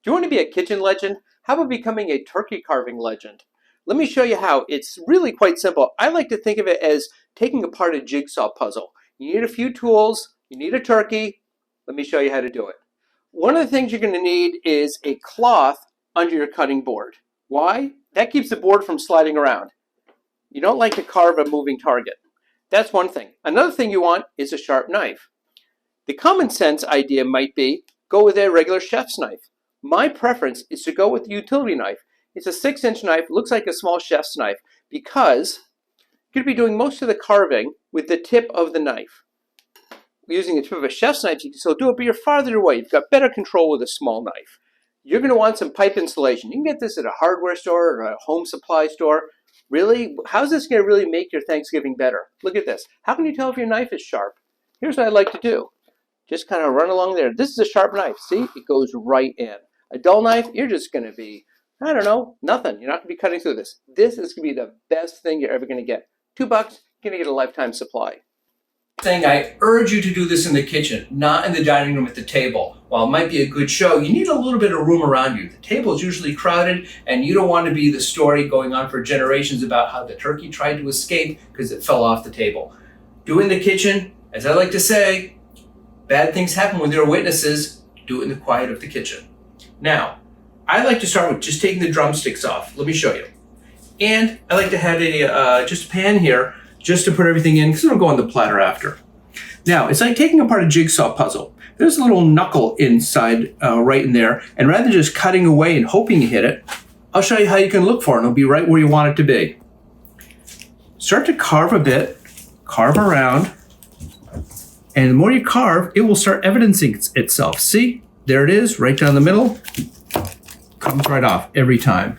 Do you want to be a kitchen legend? How about becoming a turkey carving legend? Let me show you how. It's really quite simple. I like to think of it as taking apart a jigsaw puzzle. You need a few tools, you need a turkey. Let me show you how to do it. One of the things you're going to need is a cloth under your cutting board. Why? That keeps the board from sliding around. You don't like to carve a moving target. That's one thing. Another thing you want is a sharp knife. The common sense idea might be go with a regular chef's knife. My preference is to go with the utility knife. It's a 6-inch knife, looks like a small chef's knife, because you're going to be doing most of the carving with the tip of the knife. Using the tip of a chef's knife, you can still do it, but you're farther away. You've got better control with a small knife. You're going to want some pipe insulation. You can get this at a hardware store or a home supply store. Really, how's this going to really make your Thanksgiving better? Look at this. How can you tell if your knife is sharp? Here's what I like to do. Just kind of run along there. This is a sharp knife. See, it goes right in. A dull knife, you're just going to be, I don't know, nothing. You're not going to be cutting through this. This is going to be the best thing you're ever going to get. $2, you're going to get a lifetime supply. I urge you to do this in the kitchen, not in the dining room at the table. While it might be a good show, you need a little bit of room around you. The table is usually crowded, and you don't want to be the story going on for generations about how the turkey tried to escape because it fell off the table. Do it in the kitchen. As I like to say, bad things happen when there are witnesses. Do it in the quiet of the kitchen. Now, I like to start with just taking the drumsticks off. Let me show you. And I like to have just a pan here just to put everything in because it'll go on the platter after. Now, it's like taking apart a jigsaw puzzle. There's a little knuckle inside right in there. And rather than just cutting away and hoping you hit it, I'll show you how you can look for it. It'll be right where you want it to be. Start to carve a bit, carve around. And the more you carve, it will start evidencing itself. See? There it is, right down the middle. Comes right off every time.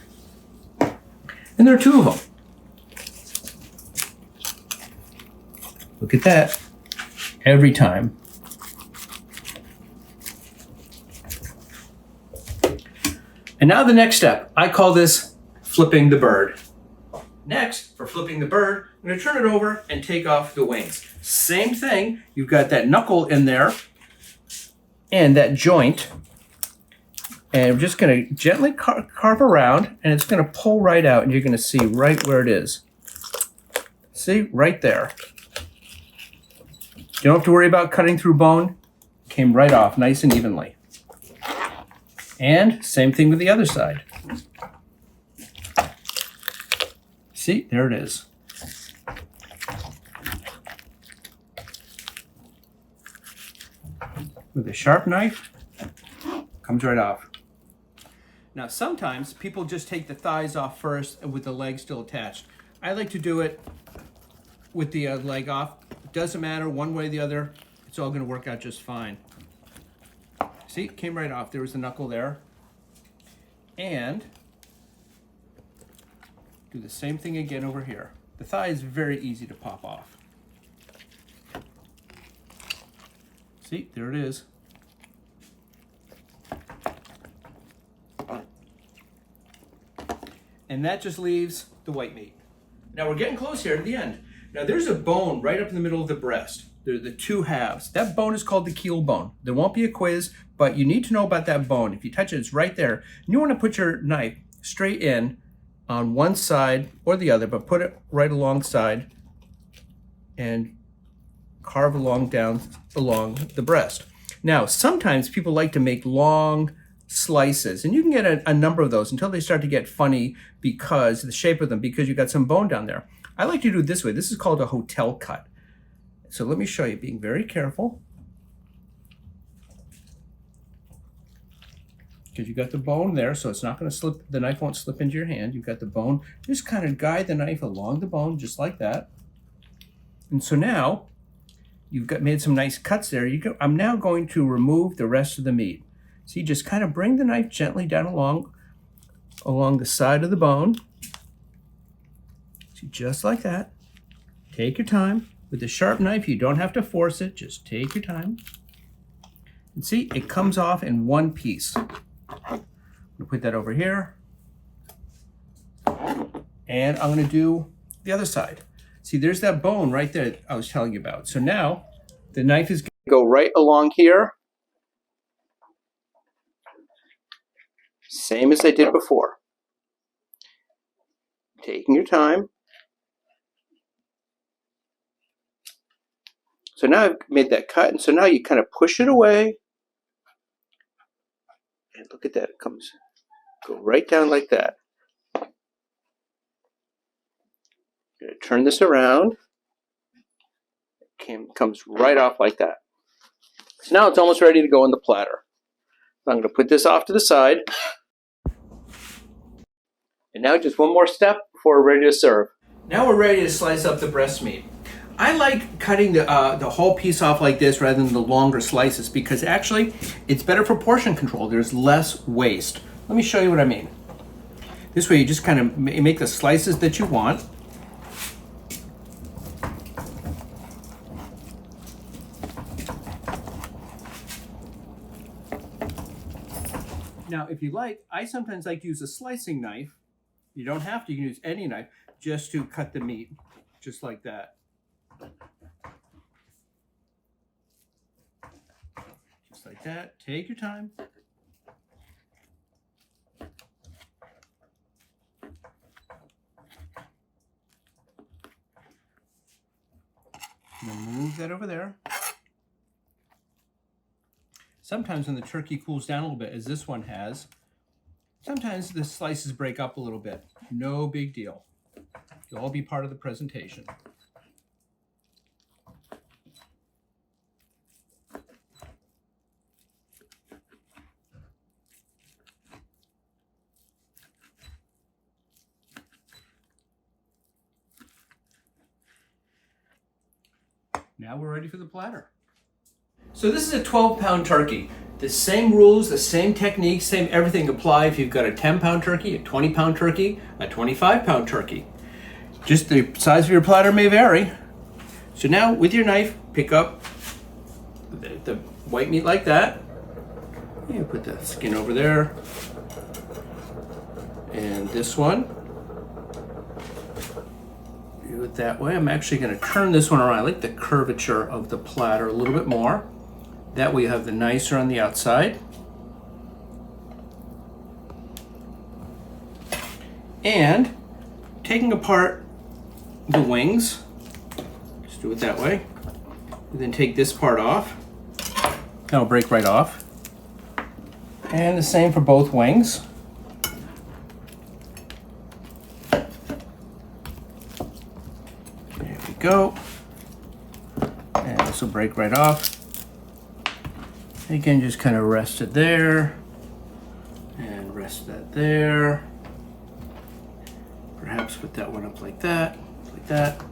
And there are 2 of them. Look at that. Every time. And now the next step. I call this flipping the bird. Next, for flipping the bird, I'm going to turn it over and take off the wings. Same thing. You've got that knuckle in there and that joint. And we're just going to gently carve around, and it's going to pull right out, and you're going to see right where it is. See? Right there. You don't have to worry about cutting through bone. It came right off nice and evenly. And same thing with the other side. See? There it is. With a sharp knife, comes right off. Now, sometimes people just take the thighs off first with the leg still attached. I like to do it with the leg off. It doesn't matter one way or the other. It's all going to work out just fine. See, it came right off. There was the knuckle there. And do the same thing again over here. The thigh is very easy to pop off. See, there it is. And that just leaves the white meat. Now we're getting close here to the end. Now there's a bone right up in the middle of the breast. They're the 2 halves. That bone is called the keel bone. There won't be a quiz, but you need to know about that bone. If you touch it, it's right there. And you want to put your knife straight in on one side or the other, but put it right alongside and carve down along the breast. Now, sometimes people like to make long slices, and you can get a number of those until they start to get funny because the shape of them, because you've got some bone down there. I like to do it this way. This is called a hotel cut. So let me show you, being very careful. Because you got the bone there, so it's not going to slip, the knife won't slip into your hand. You've got the bone. Just kind of guide the knife along the bone, just like that. And so now, you've made some nice cuts there. I'm now going to remove the rest of the meat. So you just kind of bring the knife gently down along the side of the bone. See, just like that. Take your time. With a sharp knife, you don't have to force it. Just take your time. And see, it comes off in one piece. I'm going to put that over here. And I'm going to do the other side. See, there's that bone right there that I was telling you about. So now, the knife is going to go right along here. Same as I did before. Taking your time. So now I've made that cut, and so now you kind of push it away. And look at that, it comes, go right down like that. I'm going to turn this around. It comes right off like that. So now it's almost ready to go on the platter. So I'm going to put this off to the side. And now just one more step before we're ready to serve. Now we're ready to slice up the breast meat. I like cutting the whole piece off like this rather than the longer slices because actually it's better for portion control. There's less waste. Let me show you what I mean. This way you just kind of make the slices that you want. Now, if you like, I sometimes like to use a slicing knife. You don't have to use any knife just to cut the meat, just like that. Just like that. Take your time. Move that over there. Sometimes when the turkey cools down a little bit, as this one has, sometimes the slices break up a little bit. No big deal. It'll all be part of the presentation. Now we're ready for the platter. So this is a 12-pound turkey. The same rules, the same techniques, same everything apply if you've got a 10-pound turkey, a 20-pound turkey, a 25-pound turkey. Just the size of your platter may vary. So now with your knife, pick up the white meat like that. You put the skin over there. And this one. Do it that way. I'm actually going to turn this one around. I like the curvature of the platter a little bit more. That way you have the nicer on the outside. And taking apart the wings, just do it that way. And then take this part off. That'll break right off. And the same for both wings. There we go. And this will break right off. Again, just kind of rest it there, and rest that there. Perhaps put that one up like that, like that.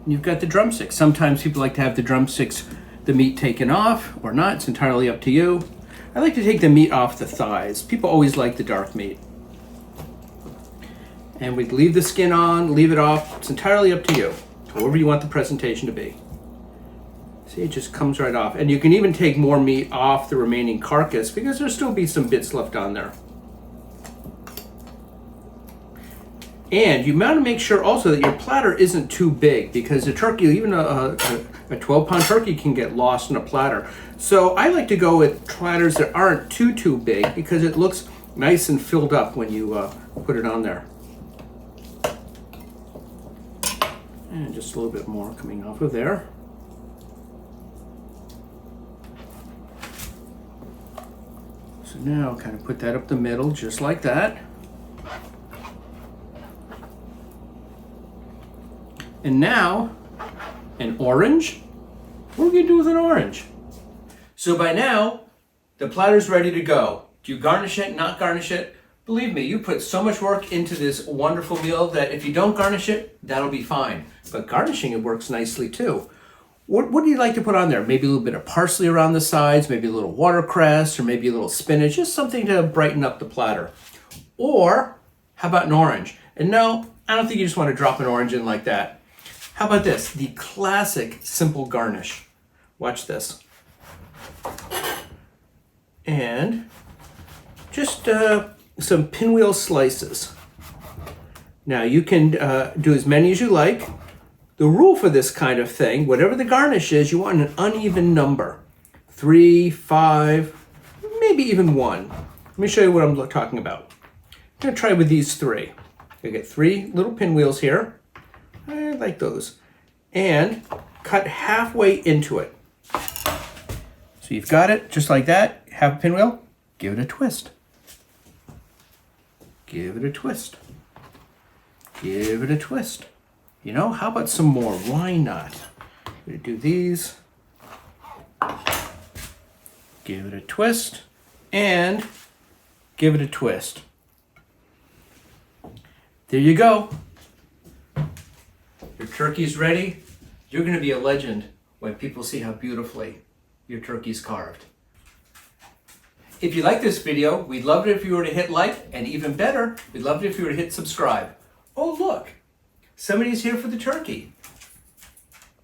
And you've got the drumsticks. Sometimes people like to have the drumsticks, the meat taken off or not. It's entirely up to you. I like to take the meat off the thighs. People always like the dark meat. And we leave the skin on, leave it off. It's entirely up to you, however you want the presentation to be. See, it just comes right off. And you can even take more meat off the remaining carcass because there'll still be some bits left on there. And you want to make sure also that your platter isn't too big because a turkey, even a 12-pound turkey can get lost in a platter. So I like to go with platters that aren't too big because it looks nice and filled up when you put it on there. And just a little bit more coming off of there. So now kind of put that up the middle just like that. And now an orange. What are we gonna do with an orange? So by now, the platter's ready to go. Do you garnish it, not garnish it? Believe me, you put so much work into this wonderful meal that if you don't garnish it, that'll be fine. But garnishing it works nicely too. What do you like to put on there? Maybe a little bit of parsley around the sides, maybe a little watercress, or maybe a little spinach, just something to brighten up the platter. Or how about an orange? And no, I don't think you just want to drop an orange in like that. How about this? The classic simple garnish. Watch this. And just some pinwheel slices. Now you can do as many as you like. The rule for this kind of thing, whatever the garnish is, you want an uneven number. 3, 5, maybe even 1. Let me show you what I'm talking about. I'm going to try with these three. I get 3 little pinwheels here. I like those. And cut halfway into it. So you've got it just like that. Have a pinwheel. Give it a twist. Give it a twist. Give it a twist. You know, how about some more? Why not? I'm going to do these. Give it a twist. And give it a twist. There you go. Your turkey's ready. You're going to be a legend when people see how beautifully your turkey's carved. If you like this video, we'd love it if you were to hit like, and even better, we'd love it if you were to hit subscribe. Oh look, somebody's here for the turkey.